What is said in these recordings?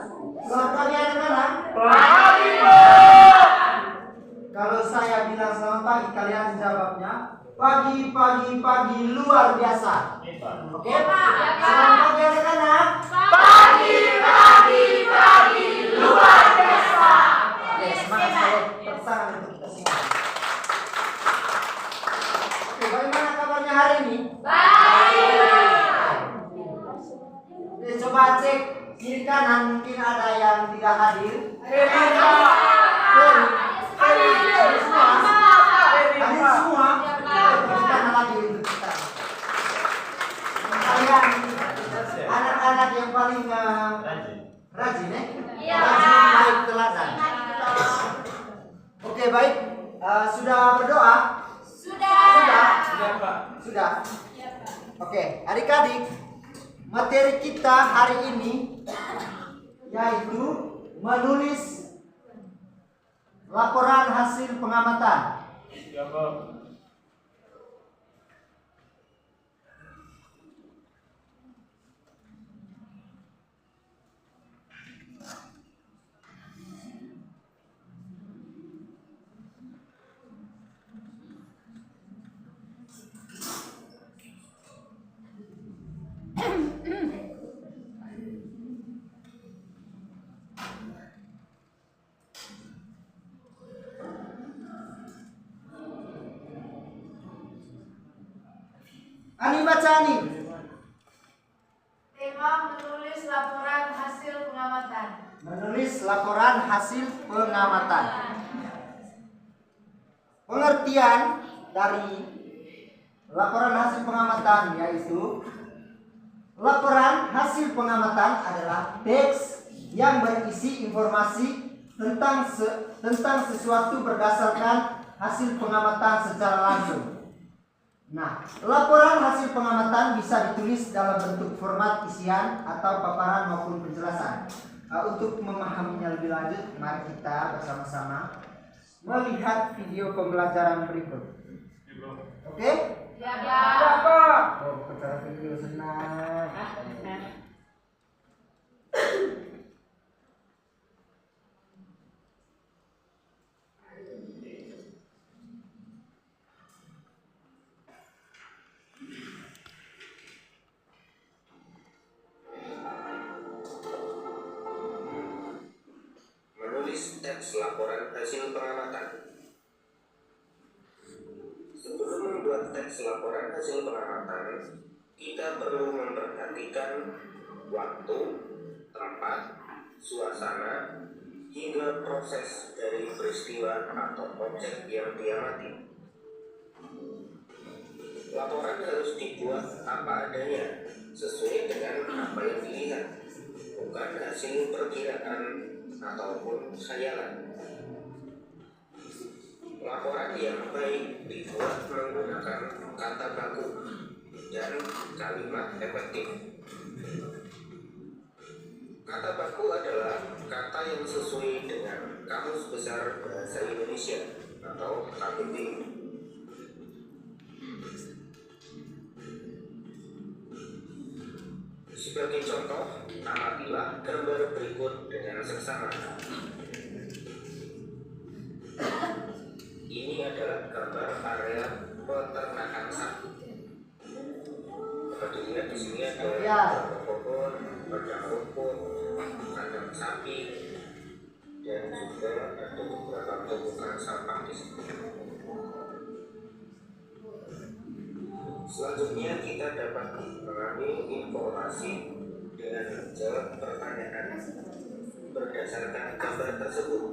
Selamat pagi anak-anak. Pagi. Kalau saya bilang selamat pagi, kalian jawabnya pagi luar biasa. Oke? Selamat pagi anak-anak. Pagi luar biasa. Oke, semangat saya tepuk tangan untuk kita semua. Oke, bagaimana kabarnya hari ini? Baik. Oke, coba cek kiri kanan, mungkin ada yang tidak hadir. Hadir semua. Tepuk tangan lagi untuk kita. Kalian anak-anak yang paling rajin, ya? Iya. Rajin, baik, teladan. Oke, baik. Sudah berdoa? Sudah. Oke, adik-adik, materi kita hari ini yaitu menulis laporan hasil pengamatan. Ani baca Ani. Tema menulis laporan hasil pengamatan. Menulis laporan hasil pengamatan. Pengertian dari laporan hasil pengamatan yaitu laporan hasil pengamatan adalah teks yang berisi informasi tentang sesuatu berdasarkan hasil pengamatan secara langsung. Nah, laporan hasil pengamatan bisa ditulis dalam bentuk format isian atau paparan maupun penjelasan. Untuk memahaminya lebih lanjut, mari kita bersama-sama melihat video pembelajaran berikut. Oke? Oh, bicara video senang. Menulis teks laporan hasil pengamatan. Sebelum membuat teks laporan hasil pengamatan, kita perlu memperhatikan waktu, tempat, suasana, hingga proses dari peristiwa atau objek yang diamati. Laporan harus dibuat apa adanya, sesuai dengan apa yang dilihat, bukan hasil perkiraan ataupun khayalan. Laporan yang baik dibuat menggunakan kata baku dan kalimat efektif. Kata baku adalah kata yang sesuai dengan Kamus Besar Bahasa Indonesia atau KBBI. Sebagai contoh, amatilah gambar berikut dengan seksama. Ini adalah gambar area peternakan sapi. Dapat dilihat di sini ada pohon, padang rumput, kandang sapi, dan juga ada beberapa tumpukan sampah di sini. Selanjutnya kita dapat mengambil informasi dengan menjawab pertanyaan berdasarkan gambar tersebut.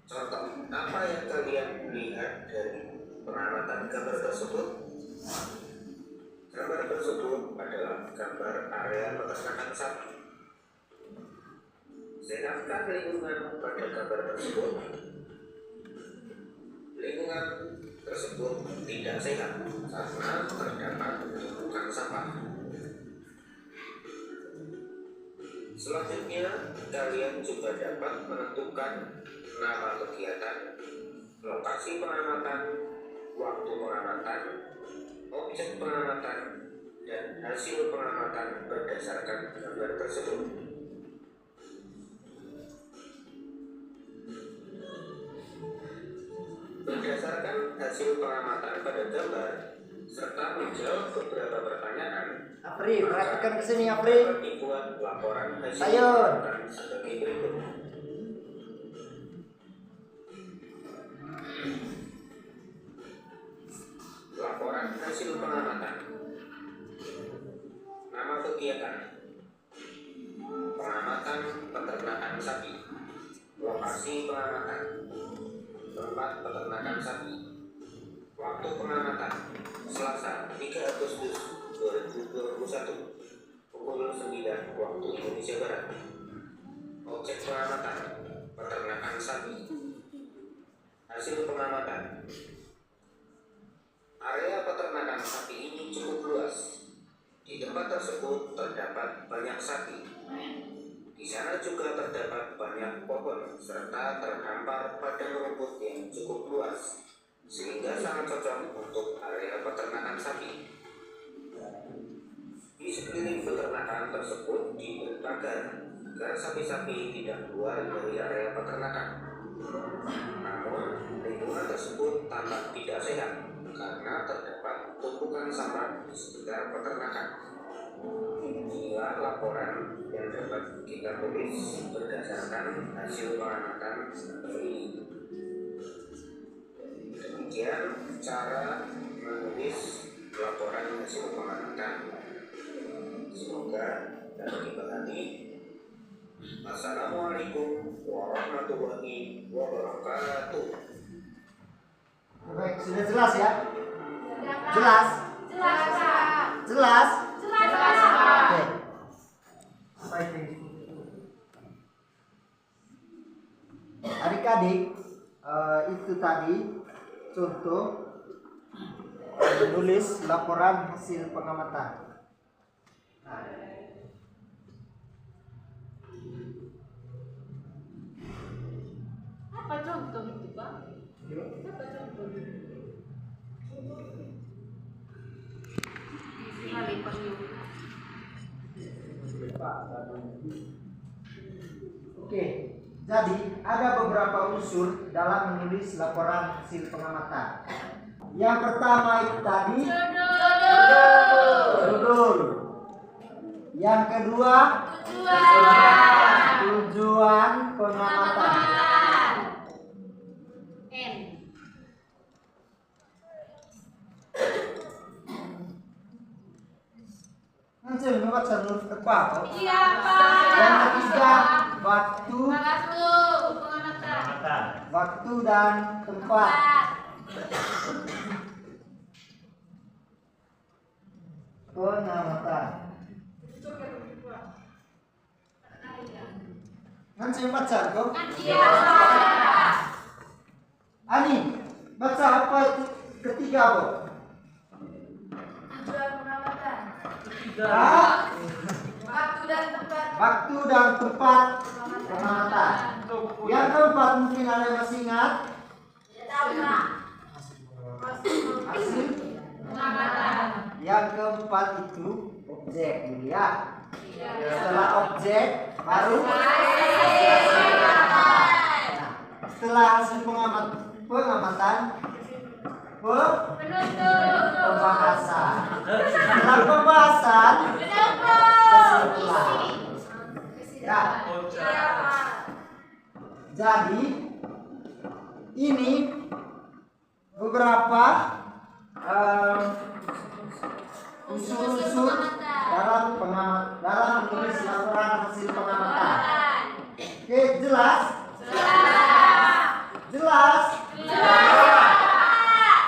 Contoh, apa yang kalian lihat dari pengamatan gambar tersebut? Gambar tersebut adalah gambar area peternakan sapi. Sehatkah lingkungan pada gambar tersebut? Lingkungan tersebut tidak sehat karena terdapat tumpukan sampah. Selanjutnya, kalian juga dapat menentukan nama kegiatan, lokasi pengamatan, waktu pengamatan, objek pengamatan, dan hasil pengamatan berdasarkan gambar tersebut. Berdasarkan hasil pengamatan pada gambar serta menjawab beberapa pertanyaan, Apri, perhatikan ke sini Apri. dapat dibuat laporan hasil Sayur. pengamatan sebagai berikut. Laporan hasil pengamatan. Nama kegiatan: pengamatan peternakan sapi. Lokasi pengamatan: tempat peternakan sapi. Waktu pengamatan: Selasa 3 Agustus 2021 pukul 9 waktu Indonesia Barat. Objek pengamatan: peternakan sapi. Hasil pengamatan: area peternakan sapi ini cukup luas. Di tempat tersebut terdapat banyak sapi. Di sana juga terdapat banyak pohon serta terhampar padang rumput yang cukup luas, sehingga sangat cocok untuk area peternakan sapi. Di sekeliling peternakan tersebut dibuat pagar agar sapi-sapi tidak keluar dari area peternakan. Namun, lingkungan tersebut tampak tidak sehat karena terdapat tumpukan sampah di sekitar peternakan. Inilah laporan yang dapat kita tulis berdasarkan hasil pengamatan ini. Demikian cara menulis laporan hasil pengamatan. Semoga dapat dipahami. Assalamualaikum warahmatullahi wabarakatuh. Baik, sudah jelas ya? Jelas? Jelas, Pak. Jelas? Jelas, Pak. Oke. Baik. Adik-adik, itu tadi contoh menulis laporan hasil pengamatan. Nah, Apa contoh itu, Pak? yuk. Apa contoh? Isi kali penyu. Oke, jadi ada beberapa unsur dalam menulis laporan hasil pengamatan. Yang pertama itu tadi judul. Yang kedua tujuan pengamatan. N. Nanti membaca huruf tepat. Iya, Pak. Yang ketiga waktu, Pengamatan. waktu dan tempat. Pengamatan. Nanti membaca kok. Iya, Pak. Ani, baca apa itu ketiga kok? Tujuan pengamatan. Ah, Waktu dan tempat. waktu dan tempat pengamatan. Yang keempat mungkin ada yang masih ingat? Hasil. Pengamatan. Yang keempat itu objek dulu ya. Setelah objek baru. Nah, setelah hasil pengamatan pembahasan. Setelah pembahasan kesimpulan. Ya. Jadi ini beberapa unsur-unsur dalam menulis laporan hasil pengamatan. Oke, jelas? Jelas?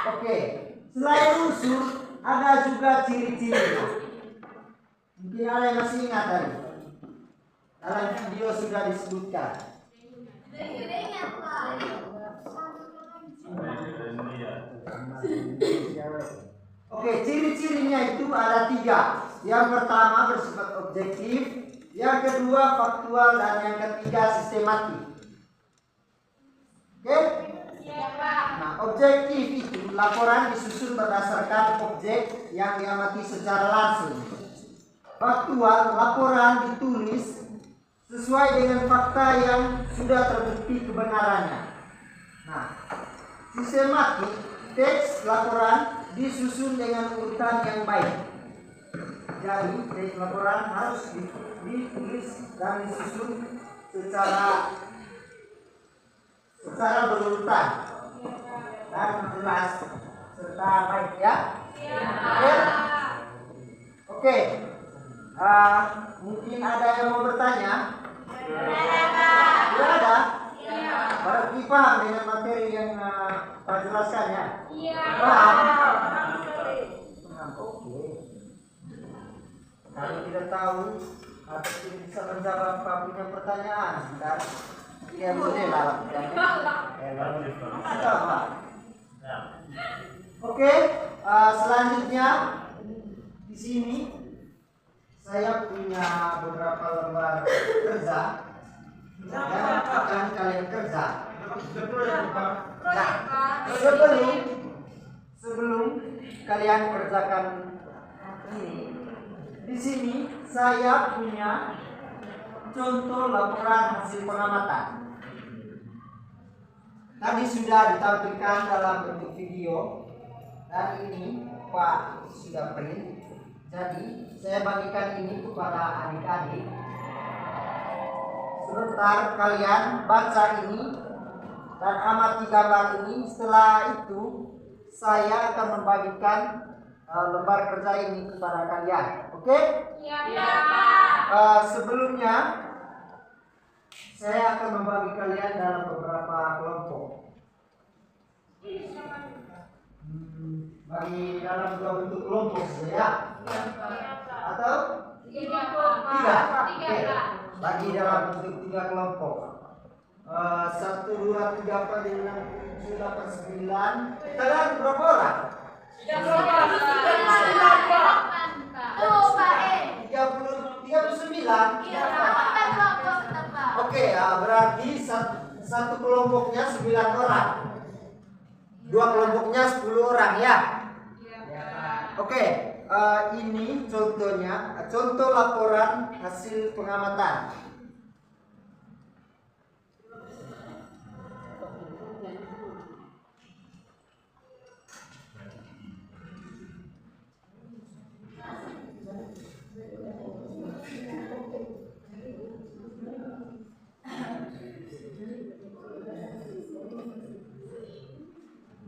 Oke, selain unsur ada juga ciri-cirinya. Mungkin ada yang masih ingat tadi. Dalam video sudah disebutkan. Oke, ciri-cirinya itu ada 3. Yang pertama bersifat objektif, yang kedua faktual, dan yang ketiga sistematik. Oke, Siap, Pak. Nah, objektif itu laporan disusun berdasarkan objek yang diamati secara langsung. Faktual, laporan ditulis sesuai dengan fakta yang sudah terbukti kebenarannya. Nah, sistematik, teks laporan disusun dengan urutan yang baik. Jadi, teks laporan harus ditulis dan disusun secara berurutan dan jelas serta baik ya. Oke. Mungkin ada yang mau bertanya? Tidak ada? Berarti paham dengan materi yang Pak jelaskan ya? Paham? Oke. Kalau tidak tahu atau tidak bisa menjawab Pak punya pertanyaan dan dia boleh lah lakukan. Oke, selanjutnya di sini saya punya beberapa lembar kerja yang akan kalian kerja. Nah, sebelum kalian kerjakan ini, di sini saya punya contoh laporan hasil pengamatan. Tadi sudah ditampilkan dalam bentuk video dan ini Pak sudah print. Jadi saya bagikan ini kepada adik-adik. Sebentar kalian baca ini dan amati gambar ini. Setelah itu saya akan membagikan lembar kerja ini kepada kalian. Oke? Sebelumnya saya akan membagi kalian dalam beberapa kelompok. Bagi dalam dua bentuk kelompok saja. Atau tiga? Oke. Bagi dalam bentuk tiga kelompok. 1, 2, 3, 4, 5, 6, 7, 8, 9. Kalian berapa orang? 39. Oke, berarti satu kelompoknya 9 orang. Dua kelompoknya 10 orang ya. Oke, ini contohnya, contoh laporan hasil pengamatan.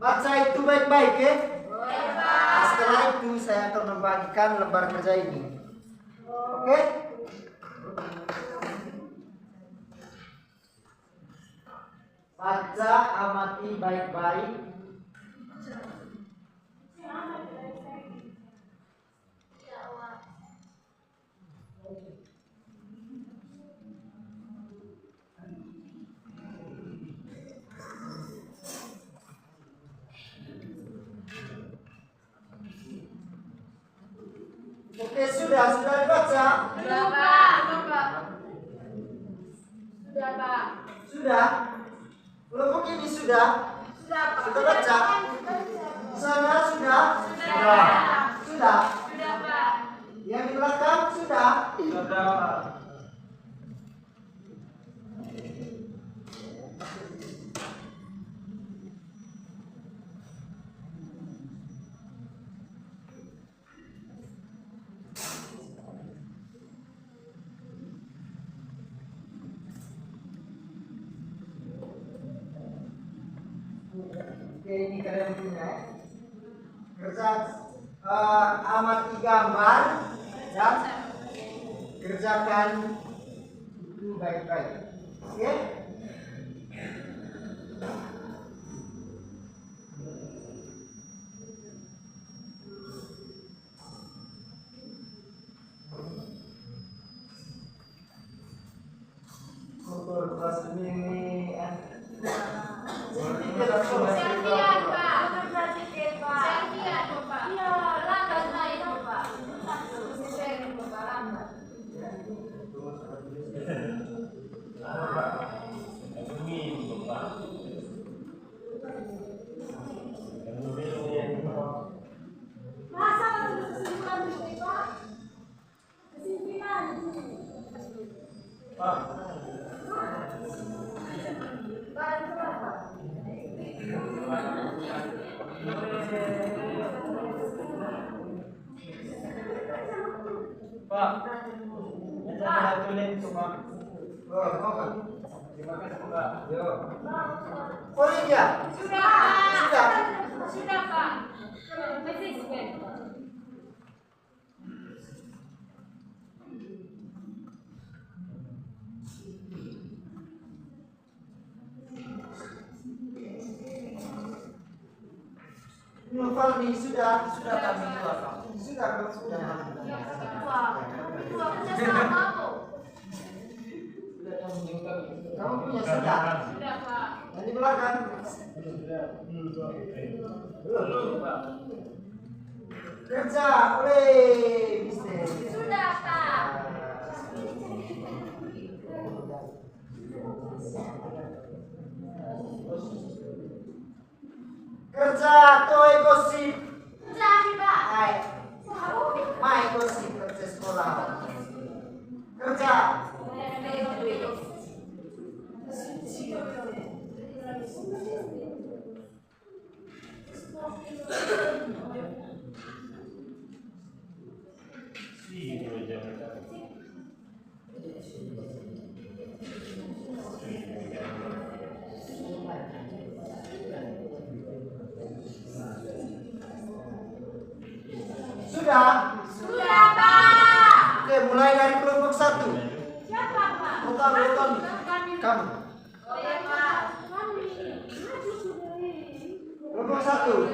Baca itu baik-baik ya. Setelah itu saya akan membagikan lembar kerja ini. Oke? Baca, amati baik-baik. Oke, sudah dibaca? Sudah, Pak. Sudah? Kelompok ini sudah? Sudah baca? Sana sudah? Sudah? Yang di belakang sudah? Oke, ini kalian punya kerja amati gambar dan kerjakan itu baik-baik. Oke? Kontrol kelas ini Pak, saya tulis itu Pak. Oh, apa? Terima kasih Pak. Yo. Boleh ya? Sudah, Pak. Sudah. Sudah, Pak. Masih sudah. Novel nih sudah kami buat Pak. Sudah. Kamu punya sudah? Sudah, Pak. Yang di belakang. Belum Pak. Kerja, oleh bisnis. Sudah, Pak. Kerja, toy gosip. Sudah, Pak. Hai, mai gosip kerja sekolah. Kerja. Sudah. Sudah, Pak. Oke, mulai dari kelompok 1. Siapa, Pak? Utami. Kamu. Oh, ya, Pak. Kelompok 1.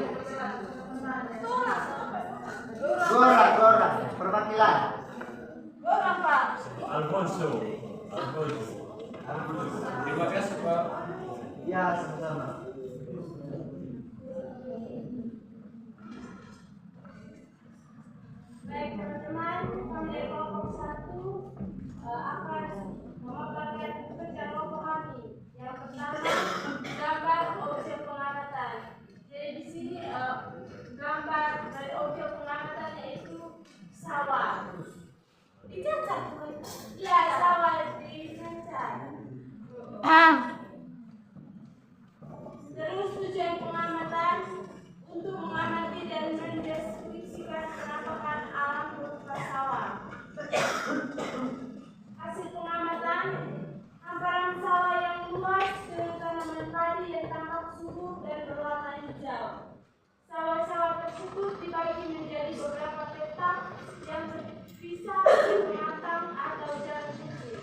Gora, perwakilan. Orang, Pak. Alfonso. Terima kasih Pak. Ya, sama-sama. Baik, teman-teman, kami dari kelompok 1 akan memaparkan kerja kelompok kami. Yang pertama, gambar objek pengamatan. Jadi di sini gambar dari objek pengamatan yaitu sawah. Dicatat, ya sawah dicatat. Terus tujuan pengamatan untuk mengamati dan mendeskripsikan penampakan alam berupa sawah. Hasil pengamatan, hamparan sawah yang luas dengan tanaman padi yang tampak subur dan berwarna hijau. Sawah-sawah tersebut dibagi menjadi beberapa petak yang terpisah dengan matang atau jalan kecil.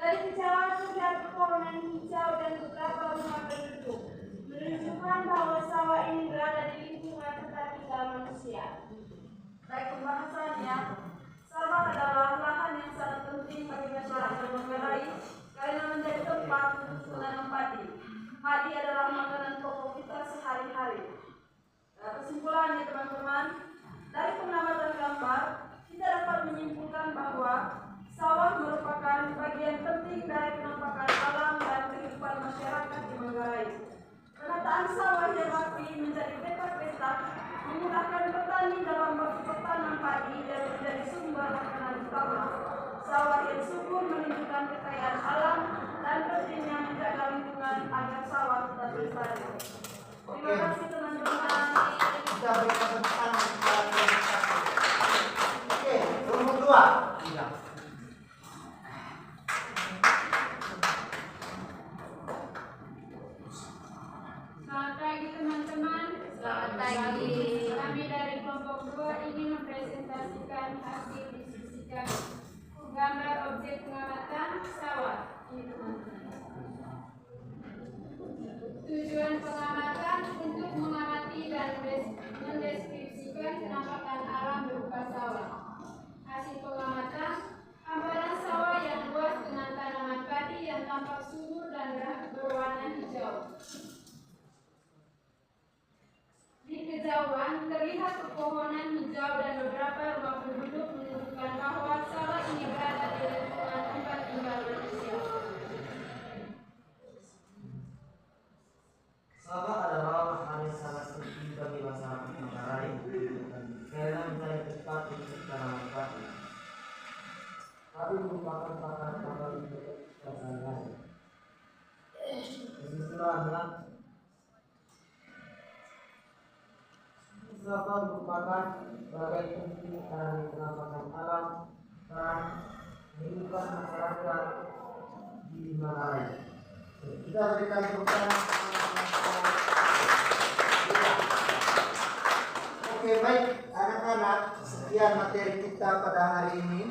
Dari kejauhan terlihat pepohonan hijau dan beberapa rumah penduduk, menunjukkan bahwa sawah ini berada di lingkungan tempat tinggal manusia. Baik pembahasannya, sawah adalah lahan yang sangat penting bagi masyarakat Manggarai karena menjadi tempat untuk menanam padi. Padi adalah makanan pokok kita sehari-hari. Kesimpulannya teman-teman, dari pengamatan gambar, kita dapat menyimpulkan bahwa sawah merupakan bagian penting dari penampakan alam dan kehidupan masyarakat di Manggarai. Penataan sawah yang rapi menjadi petak-petak memudahkan petani dalam bertanam padi dan menjadi sumber makanan utama. Sawah yang subur menunjukkan kekayaan alam dan pentingnya menjaga lingkungan agar sawah tetap lestari. Terima kasih teman-teman. Kita berikan tepuk tangan kepada kelompok 1. Oke, kelompok 2. Selamat pagi teman-teman. Selamat pagi. Kami dari kelompok 2 ingin mempresentasikan hasil diskusikan gambar objek pengamatan sawah. Ini teman-teman. Tujuan pengamatan tapi merupakan pakar-pakar kesehatan. Islamnya Islam merupakan bagian penting dari penampilan alam dan kehidupan masyarakat di Malaya. Kita berikan tepuk tangan. Oke, baik anak-anak, sekian materi kita pada hari ini.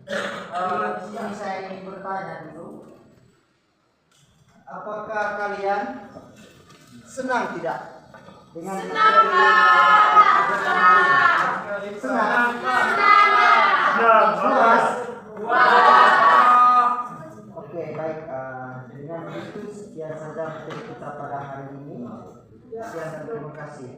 Di sini saya ingin bertanya dulu, apakah kalian senang tidak dengan materi senang? Puas? Oke, baik. Dengan begitu sekian saja materi kita pada hari ini. Sekian dan terima kasih.